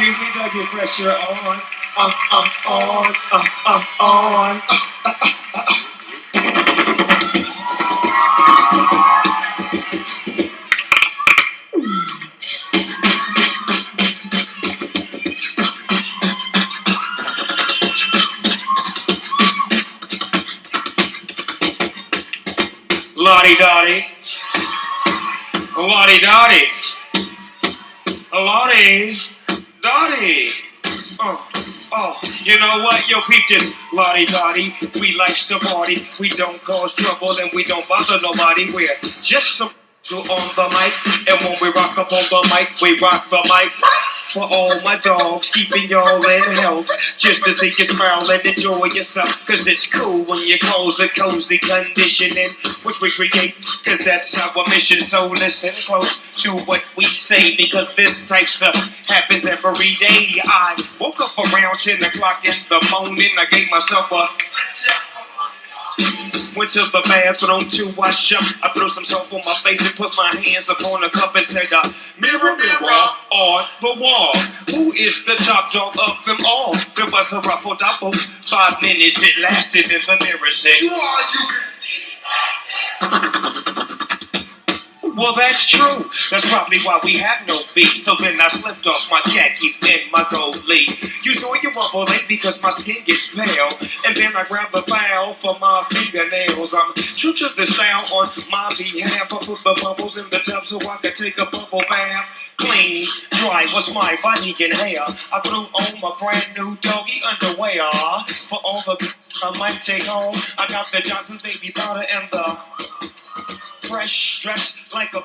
Excuse me, dog, your pressure on. On. Lottie Dottie. Lottie Dottie. Lottie Dottie. Oh, you know what? Yo, peep this. Lottie Dottie, we likes to party. We don't cause trouble and we don't bother nobody. We're just some on the mic. And when we rock up on the mic, we rock the mic. For all my dogs, keeping y'all in health. Just to see you smile and enjoy yourself. Cause it's cool when you close a cozy conditioning, which we create, cause that's our mission. So listen close to what we say, because this type stuff happens every day. I woke up around 10 o'clock in the morning. I gave myself a... Went to the bathroom to wash up. I threw some soap on my face and put my hands upon a cup and said, mirror, mirror on the wall, who is the top dog of them all? There was a ruffle double. 5 minutes it lasted and the mirror said, you well, that's true. That's probably why we have no beef. So then I slipped off my khakis and my gold leaf. You know you wobble late because my skin gets pale. And then I grab the file for my fingernails. I'm true to the style on my behalf. I put the bubbles in the tub so I could take a bubble bath. Clean, dry was my body and hair. I threw on my brand new doggy underwear. For all the I might take home, I got the Johnson's baby powder and the fresh dress like a